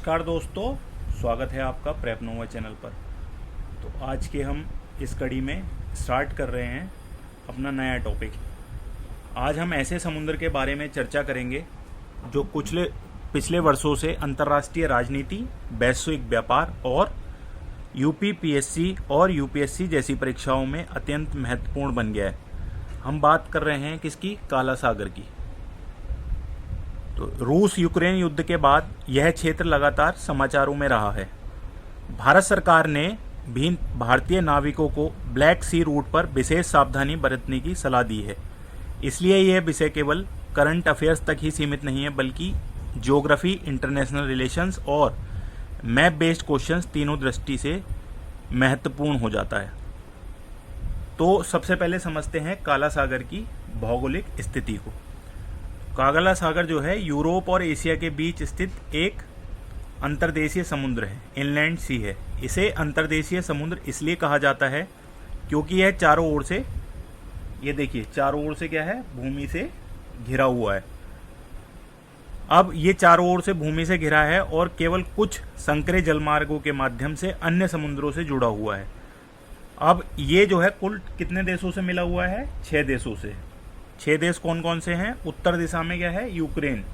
नमस्कार दोस्तों, स्वागत है आपका प्रेप नोवा चैनल पर। तो आज के हम इस कड़ी में स्टार्ट कर रहे हैं अपना नया टॉपिक। आज हम ऐसे समुद्र के बारे में चर्चा करेंगे जो पिछले वर्षों से अंतर्राष्ट्रीय राजनीति, वैश्विक व्यापार और यूपीपीएससी और यूपीएससी जैसी परीक्षाओं में अत्यंत महत्वपूर्ण बन गया है। हम बात कर रहे हैं किसकी? काला सागर की। तो रूस यूक्रेन युद्ध के बाद यह क्षेत्र लगातार समाचारों में रहा है। भारत सरकार ने भी भारतीय नाविकों को ब्लैक सी रूट पर विशेष सावधानी बरतने की सलाह दी है। इसलिए यह विषय केवल करंट अफेयर्स तक ही सीमित नहीं है, बल्कि ज्योग्राफी, इंटरनेशनल रिलेशंस और मैप बेस्ड क्वेश्चंस तीनों दृष्टि से महत्वपूर्ण हो जाता है। तो सबसे पहले समझते हैं काला सागर की भौगोलिक स्थिति को। काला सागर जो है यूरोप और एशिया के बीच स्थित एक अंतर्देशीय समुद्र है, इनलैंड सी है। इसे अंतर्देशीय समुद्र इसलिए कहा जाता है क्योंकि यह चारों ओर से, ये देखिए चारों ओर से क्या है, भूमि से घिरा हुआ है। अब ये चारों ओर से भूमि से घिरा है और केवल कुछ संकरे जलमार्गों के माध्यम से अन्य समुद्रों से जुड़ा हुआ है। अब ये जो है कुल कितने देशों से मिला हुआ है? 6 देशों से। 6 देश कौन कौन से हैं? उत्तर दिशा में क्या है? यूक्रेन।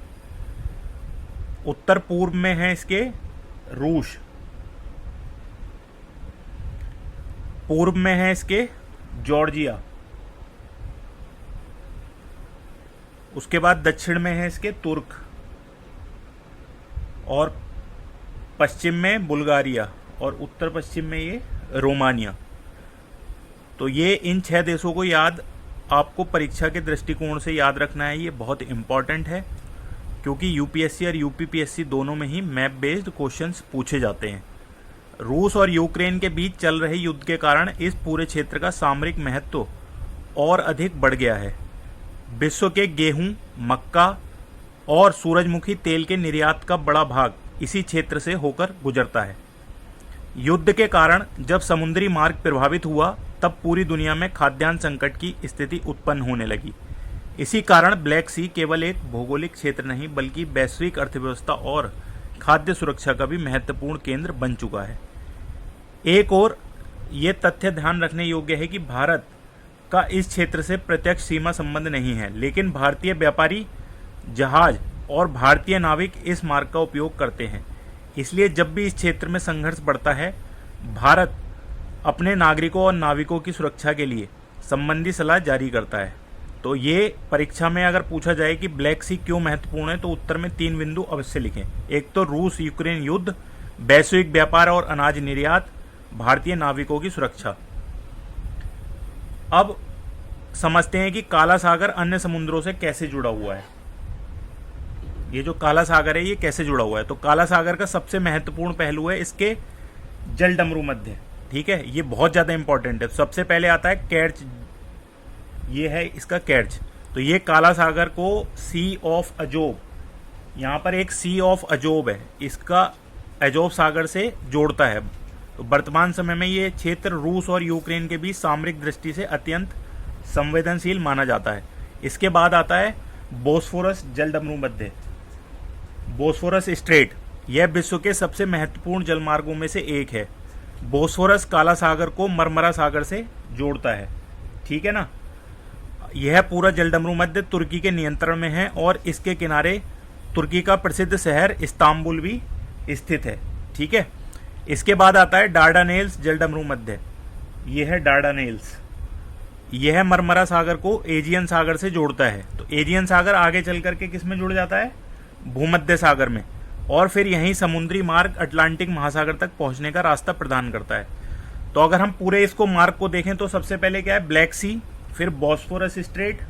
उत्तर पूर्व में है इसके रूस। पूर्व में है इसके जॉर्जिया। उसके बाद दक्षिण में है इसके तुर्क और पश्चिम में बुल्गारिया और उत्तर पश्चिम में ये रोमानिया। तो ये इन 6 देशों को आपको परीक्षा के दृष्टिकोण से याद रखना है। ये बहुत इंपॉर्टेंट है क्योंकि यूपीएससी और यूपीपीएससी दोनों में ही मैप बेस्ड क्वेश्चंस पूछे जाते हैं। रूस और यूक्रेन के बीच चल रहे युद्ध के कारण इस पूरे क्षेत्र का सामरिक महत्व और अधिक बढ़ गया है। विश्व के गेहूं, मक्का और सूरजमुखी तेल के निर्यात का बड़ा भाग इसी क्षेत्र से होकर गुजरता है। युद्ध के कारण जब समुद्री मार्ग प्रभावित हुआ तब पूरी दुनिया में खाद्यान्न संकट की स्थिति उत्पन्न होने लगी। इसी कारण ब्लैक सी केवल एक भौगोलिक क्षेत्र नहीं, बल्कि वैश्विक अर्थव्यवस्था और खाद्य सुरक्षा का भी महत्वपूर्ण केंद्र बन चुका है। एक और ये तथ्य ध्यान रखने योग्य है कि भारत का इस क्षेत्र से प्रत्यक्ष सीमा संबंध नहीं है, लेकिन भारतीय व्यापारी जहाज और भारतीय नाविक इस मार्ग का उपयोग करते हैं। इसलिए जब भी इस क्षेत्र में संघर्ष बढ़ता है, भारत अपने नागरिकों और नाविकों की सुरक्षा के लिए संबंधी सलाह जारी करता है। तो ये परीक्षा में अगर पूछा जाए कि ब्लैक सी क्यों महत्वपूर्ण है, तो उत्तर में 3 बिंदु अवश्य लिखें। एक तो रूस यूक्रेन युद्ध, वैश्विक व्यापार और अनाज निर्यात, भारतीय नाविकों की सुरक्षा। अब समझते हैं कि काला सागर अन्य समुद्रों से कैसे जुड़ा हुआ है। ये जो काला सागर है ये कैसे जुड़ा हुआ है? तो काला सागर का सबसे महत्वपूर्ण पहलू है इसके जलडमरू मध्य। ठीक है, ये बहुत ज्यादा इंपॉर्टेंट है। सबसे पहले आता है कैर्च, ये है इसका कैर्च। तो ये काला सागर को सी ऑफ अजोब, यहाँ पर एक सी ऑफ अजोब है, इसका अजोब सागर से जोड़ता है। तो वर्तमान समय में ये क्षेत्र रूस और यूक्रेन के बीच सामरिक दृष्टि से अत्यंत संवेदनशील माना जाता है। इसके बाद आता है बोस्फोरस जलडमरू मध्य, बोस्फोरस स्ट्रेट। यह विश्व के सबसे महत्वपूर्ण जलमार्गों में से एक है। बोस्फोरस काला सागर को मरमरा सागर से जोड़ता है। ठीक है ना। यह पूरा जलडमरू मध्य तुर्की के नियंत्रण में है और इसके किनारे तुर्की का प्रसिद्ध शहर इस्तांबुल भी स्थित है। ठीक है। इसके बाद आता है डार्डानेल्स जलडमरू मध्य। यह है डार्डानेल्स। यह मरमरा सागर को एजियन सागर से जोड़ता है। तो एजियन सागर आगे चल करके किस में जुड़ जाता है? भूमध्य सागर में, और फिर यही समुद्री मार्ग अटलांटिक महासागर तक पहुंचने का रास्ता प्रदान करता है। तो अगर हम पूरे इसको मार्ग को देखें तो सबसे पहले क्या है? ब्लैक सी, फिर बॉस्फोरस स्ट्रेट,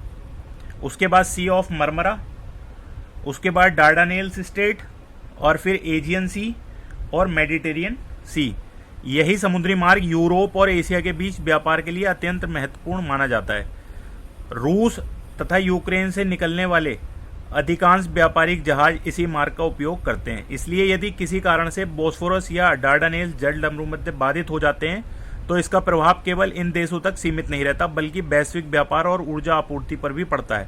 उसके बाद सी ऑफ मरमरा, उसके बाद डार्डानेल्स स्ट्रेट और फिर एजियन सी और मेडिटेरियन सी। यही समुद्री मार्ग यूरोप और एशिया के बीच व्यापार के लिए अत्यंत महत्वपूर्ण माना जाता है। रूस तथा यूक्रेन से निकलने वाले अधिकांश व्यापारिक जहाज इसी मार्ग का उपयोग करते हैं। इसलिए यदि किसी कारण से बोस्फोरस या डार्डानेल्स जलडमरू मध्य बाधित हो जाते हैं तो इसका प्रभाव केवल इन देशों तक सीमित नहीं रहता, बल्कि वैश्विक व्यापार और ऊर्जा आपूर्ति पर भी पड़ता है।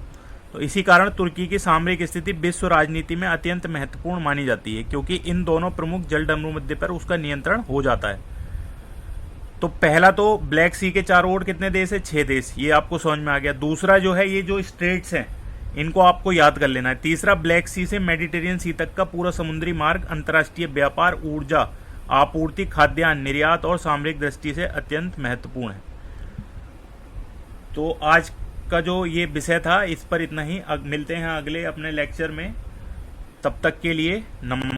तो इसी कारण तुर्की की सामरिक स्थिति विश्व राजनीति में अत्यंत महत्वपूर्ण मानी जाती है, क्योंकि इन दोनों प्रमुख जलडमरू पर उसका नियंत्रण हो जाता है। तो पहला तो ब्लैक सी के चारों ओर कितने देश है, 6 देश, ये आपको समझ में आ गया। दूसरा जो है ये जो स्ट्रेट्स हैं इनको आपको याद कर लेना है। तीसरा, ब्लैक सी से मेडिटेरियन सी तक का पूरा समुद्री मार्ग अंतर्राष्ट्रीय व्यापार, ऊर्जा आपूर्ति, खाद्यान्न निर्यात और सामरिक दृष्टि से अत्यंत महत्वपूर्ण है। तो आज का जो ये विषय था इस पर इतना ही। मिलते हैं अगले अपने लेक्चर में, तब तक के लिए नमस्कार।